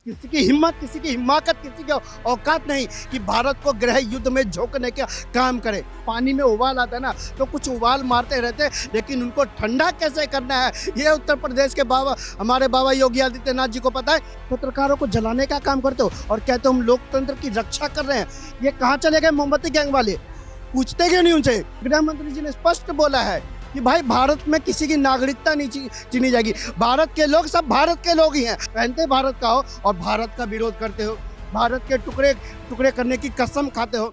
किसी की हिम्मत, किसी की हिमाकत, किसी की औकात नहीं कि भारत को गृह युद्ध में झोंकने का काम करे। पानी में उबाल आता है ना, तो कुछ उबाल मारते रहते हैं, लेकिन उनको ठंडा कैसे करना है ये उत्तर प्रदेश के हमारे बाबा योगी आदित्यनाथ जी को पता है। पत्रकारों को जलाने का काम करते हो और कहते हो हम लोकतंत्र की रक्षा कर रहे हैं। ये कहाँ चले गए मोमबत्ती गैंग वाले? पूछते क्यों नहीं उनसे? गृह मंत्री जी ने स्पष्ट बोला है कि भाई भारत में किसी की नागरिकता नहीं चीनी जाएगी। भारत के लोग सब भारत के लोग ही हैं। पहनते भारत का हो और भारत का विरोध करते हो, भारत के टुकड़े टुकड़े करने की कसम खाते हो।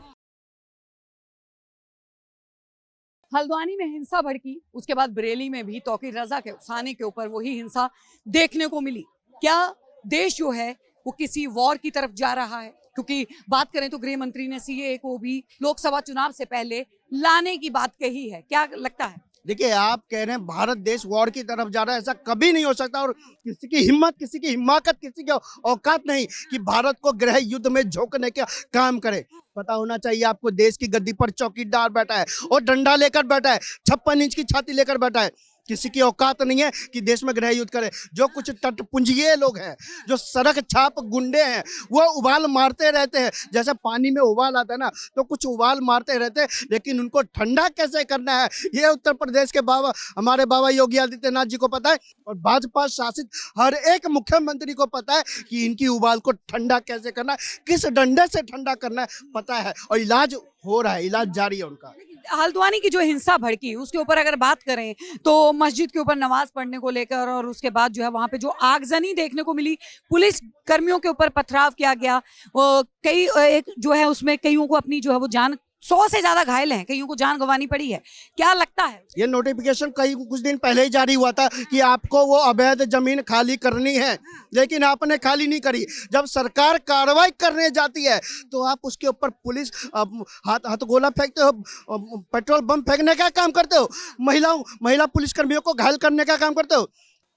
हल्द्वानी में हिंसा भड़की, उसके बाद बरेली में भी तौकीर रजा के उकसाने के ऊपर वही हिंसा देखने को मिली। क्या देश जो है वो किसी वॉर की तरफ जा रहा है? क्योंकि बात करें तो गृह मंत्री ने सीएए को भी लोकसभा चुनाव से पहले लाने की बात कही है। क्या लगता है? देखिए, आप कह रहे हैं भारत देश वॉर की तरफ जा रहा है, ऐसा कभी नहीं हो सकता। और किसी की हिम्मत, किसी की हिमाकत, किसी की औकात नहीं कि भारत को गृह युद्ध में झोंकने का काम करे। पता होना चाहिए आपको, देश की गद्दी पर चौकीदार बैठा है और डंडा लेकर बैठा है, 56 इंच की छाती लेकर बैठा है। किसी की औकात नहीं है कि देश में गृह युद्ध करे। जो कुछ तटपुंजिये लोग हैं, जो सड़क छाप गुंडे हैं, वो उबाल मारते रहते हैं। जैसे पानी में उबाल आता है ना, तो कुछ उबाल मारते रहते हैं, लेकिन उनको ठंडा कैसे करना है ये उत्तर प्रदेश के हमारे बाबा योगी आदित्यनाथ जी को पता है। और भाजपा शासित हर एक मुख्यमंत्री को पता है कि इनकी उबाल को ठंडा कैसे करना है, किस डंडे से ठंडा करना है पता है। और इलाज हो रहा है, इलाज जारी है उनका। हल्द्वानी की जो हिंसा भड़की उसके ऊपर अगर बात करें तो मस्जिद के ऊपर नमाज पढ़ने को लेकर और उसके बाद जो है वहां पे जो आगजनी देखने को मिली, पुलिस कर्मियों के ऊपर पथराव किया गया। कई एक जो है उसमें कईयों को अपनी जो है वो जान, 100 से ज्यादा घायल हैं, कईयों को जान गंवानी पड़ी है। क्या लगता है? ये नोटिफिकेशन कुछ दिन पहले ही जारी हुआ था कि आपको वो अवैध जमीन खाली करनी है, लेकिन आपने खाली नहीं करी। जब सरकार कार्रवाई करने जाती है तो आप उसके ऊपर पुलिस हथगोला फेंकते हो, पेट्रोल बम फेंकने का काम करते हो, महिला पुलिस कर्मियों को घायल करने का काम करते हो,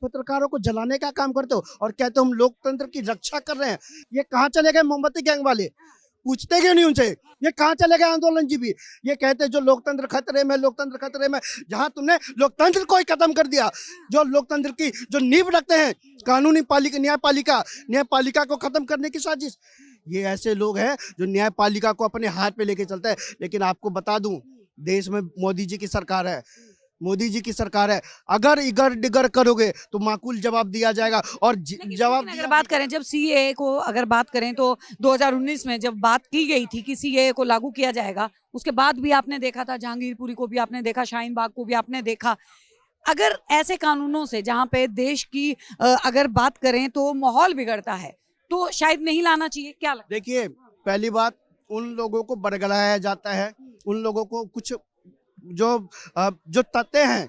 पत्रकारों को जलाने का काम करते हो और कहते हो हम लोकतंत्र की रक्षा कर रहे हैं। ये कहाँ चले गए मोमबत्ती गैंग वाले? पूछते क्यों नहीं उनसे? ये कहाँ चले गए आंदोलन जी भी? ये कहते जो लोकतंत्र खतरे में, लोकतंत्र खतरे में। जहां तुमने लोकतंत्र को ही खत्म कर दिया, जो लोकतंत्र की जो नींव रखते हैं, कानूनी पालिका, न्यायपालिका को खत्म करने की साजिश। ये ऐसे लोग हैं जो न्यायपालिका को अपने हाथ पे लेके चलते हैं। लेकिन आपको बता दूं, देश में मोदी जी की सरकार है, मोदी जी की सरकार है। अगर इगर डिगर करोगे तो माकूल जवाब दिया जाएगा। और जवाब अगर बात करें, जब सीएए को अगर बात करें तो 2019 में जब बात की गई थी कि सीएए को लागू किया जाएगा, उसके बाद भी आपने देखा था जहांगीरपुरी को भी आपने देखा, शाहीन बाग को भी आपने देखा। अगर ऐसे कानूनों से जहां पे देश की अगर बात करें तो माहौल बिगड़ता है, तो शायद नहीं लाना चाहिए। क्या लगता है? देखिए, पहली बात, उन लोगों को बरगलाया जाता है, उन लोगों को कुछ जो तथ्य हैं,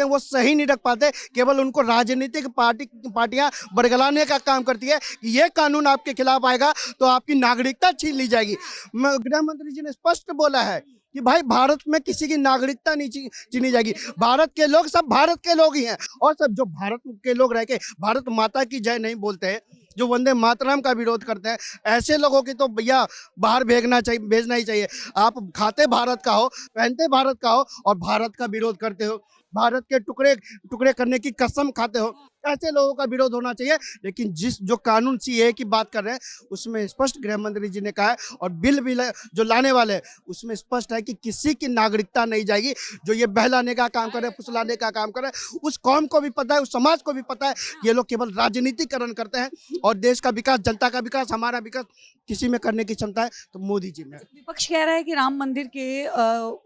वो सही नहीं रख पाते। केवल उनको राजनीतिक पार्टियां बरगलाने का काम करती है कि ये कानून आपके खिलाफ आएगा तो आपकी नागरिकता छीन ली जाएगी। गृह मंत्री जी ने स्पष्ट बोला है कि भाई भारत में किसी की नागरिकता नहीं चीनी जाएगी। भारत के लोग सब भारत के लोग ही हैं। और सब जो भारत के लोग रह के भारत माता की जय नहीं बोलते हैं, जो वंदे मातरम का विरोध करते हैं, ऐसे लोगों की तो भैया बाहर भेजना ही चाहिए। आप खाते भारत का हो, पहनते भारत का हो और भारत का विरोध करते हो, भारत के टुकड़े टुकड़े करने की कसम खाते हो। ऐसे लोगों का विरोध होना चाहिए। लेकिन जो कानून सीएए की बात कर रहे हैं उसमें स्पष्ट गृह मंत्री जी ने कहा है, और बिल भी जो लाने वाले हैं उसमें स्पष्ट है कि किसी की नागरिकता नहीं जाएगी। जो ये बहलाने का काम करे, फुसलाने का काम करे, उस कौम को भी पता है, उस समाज को भी पता है, ये लोग केवल राजनीतिकरण करते हैं। और देश का विकास, जनता का विकास, हमारा विकास किसी में करने की क्षमता है तो मोदी जी में। विपक्ष कह रहा है कि राम मंदिर के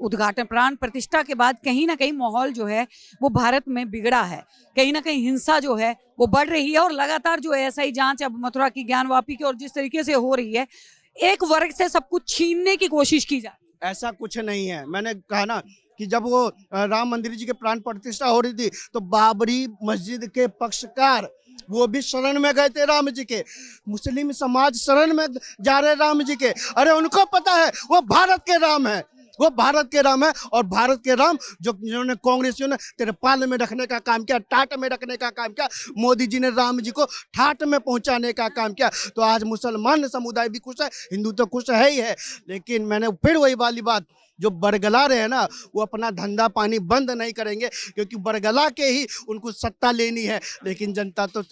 उद्घाटन, प्राण प्रतिष्ठा के बाद कहीं ना कहीं माहौल जो है वो भारत में बिगड़ा है, कहीं ना कहीं हिंसा जो है वो बढ़ रही है। और लगातार जो एसआई जांच अब मथुरा की, ज्ञानवापी की, और जिस तरीके से हो रही है, एक वर्ग से सब कुछ छीनने की कोशिश की जा। ऐसा कुछ नहीं है। मैंने कहा ना कि जब वो राम मंदिर जी के प्राण प्रतिष्ठा हो रही थी तो बाबरी मस्जिद के पक्षकार वो भी शरण में गए थे राम जी के। मुस्लिम समाज शरण में जा रहे राम जी के। अरे उनको पता है वो भारत के राम है, वो भारत के राम है। और भारत के राम जिन्होंने कांग्रेसियों ने तिरपाल में रखने का काम किया, टाट में रखने का काम किया, मोदी जी ने राम जी को ठाट में पहुंचाने का काम किया। तो आज मुसलमान समुदाय भी खुश है, हिंदू तो खुश है ही है। लेकिन मैंने फिर वही वाली बात जो बरगला रहे हैं ना, वो अपना धंधा पानी बंद नहीं करेंगे, क्योंकि बरगला के ही उनको सत्ता लेनी है। लेकिन जनता तो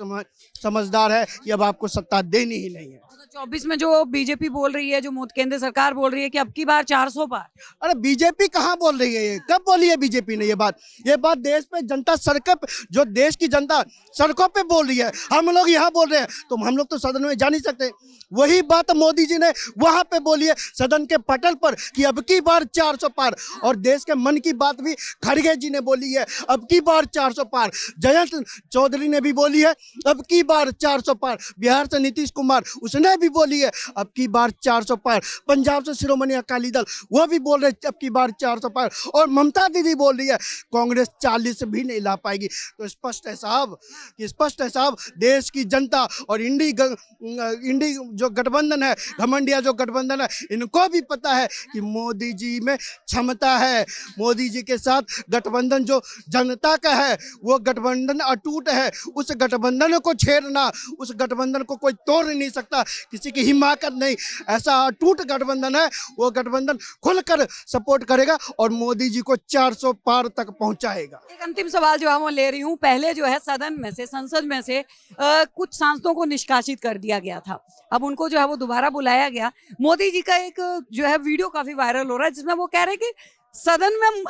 समझदार है कि अब आपको सत्ता देनी ही नहीं है। 2024 में जो बीजेपी बोल रही है, जो मोदी केंद्र सरकार बोल रही है कि अब की बार 400 पार। अरे बीजेपी कहाँ बोल रही है? ये कब बोली है बीजेपी ने ये बात? ये बात देश पे जनता सड़कों पे, जो देश की जनता सड़कों पे बोल रही है, हम लोग यहाँ बोल रहे हैं, तो हम लोग तो सदन में जा नहीं सकते। वही बात मोदी जी ने वहां पे बोली है सदन के पटल पर कि अब की बार 400 पार। और देश के मन की बात भी खड़गे जी ने बोली है, अब की बार 400 पार। जयंत चौधरी ने भी बोली है अब की बार 400 पार। बिहार से नीतीश कुमार उसने भी बोली है अब की बार 400 पार। पंजाब से शिरोमणि अकाली दल वो भी बोल रहे अब की बार 400 पार। और ममता दीदी बोल रही है कांग्रेस 40 भी नहीं ला पाएगी। तो स्पष्ट है साहब कि स्पष्ट है साहब, देश की जनता और इंडी जो गठबंधन है, घमंडिया जो गठबंधन है, इनको भी पता है कि मोदी जी में क्षमता है। मोदी जी के साथ गठबंधन जो जनता का है वो गठबंधन अटूट है। उस गठबंधन को छेड़ना, उस गठबंधन को कोई तोड़ नहीं सकता, किसी की हिमाकत नहीं। ऐसा अटूट गठबंधन है, वो गठबंधन खुलकर सपोर्ट करेगा और मोदी जी को 400 पार तक पहुंचाएगा। एक अंतिम सवाल जो है वो ले रही हूँ। पहले जो है सदन में से, संसद में से कुछ सांसदों को निष्कासित कर दिया गया था, अब उनको जो है वो दोबारा बुलाया गया। मोदी जी का एक जो है वीडियो काफी वायरल हो रहा है जिसमें वो कह रहे हैं कि सदन में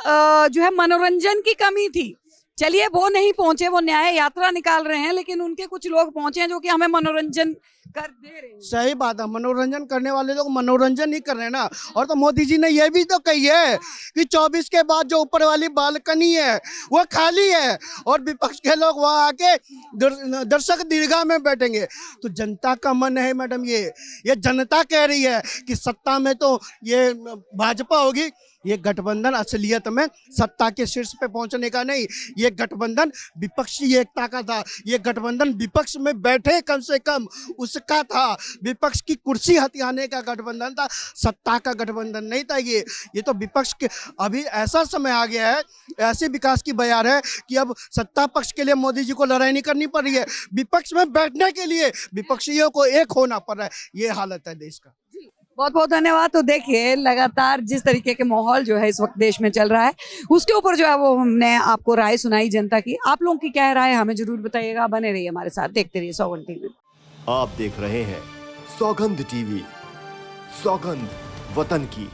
जो है मनोरंजन की कमी थी। चलिए वो नहीं पहुंचे, वो न्याय यात्रा निकाल रहे हैं, लेकिन उनके कुछ लोग पहुंचे हैं जो कि हमें मनोरंजन कर दे रहे हैं। सही बात है, मनोरंजन करने वाले लोग मनोरंजन ही कर रहे हैं ना। और तो मोदी जी ने यह भी तो कही है कि 24 के बाद जो ऊपर वाली बालकनी है वो खाली है और विपक्ष के लोग वहां आके दर्शक दीर्घा में बैठेंगे। तो जनता का मन है मैडम, ये जनता कह रही है कि सत्ता में तो ये भाजपा होगी। ये गठबंधन असलियत में सत्ता के शीर्ष पे पहुंचने का नहीं, ये गठबंधन विपक्षी एकता का था। ये गठबंधन विपक्ष में बैठे कम से कम उसका था, विपक्ष की कुर्सी हथियाने का गठबंधन था, सत्ता का गठबंधन नहीं था। ये तो विपक्ष के, अभी ऐसा समय आ गया है, ऐसे विकास की बयार है कि अब सत्ता पक्ष के लिए मोदी जी को लड़ाई नहीं करनी पड़ रही है, विपक्ष में बैठने के लिए विपक्षियों को एक होना पड़ रहा है। ये हालत है देश का। बहुत बहुत धन्यवाद। तो देखिए लगातार जिस तरीके के माहौल जो है इस वक्त देश में चल रहा है, उसके ऊपर जो है वो हमने आपको राय सुनाई जनता की। आप लोगों की क्या राय है हमें जरूर बताइएगा। बने रहिए हमारे साथ, देखते रहिए सौगंध टीवी। आप देख रहे हैं सौगंध टीवी, सौगंध वतन की।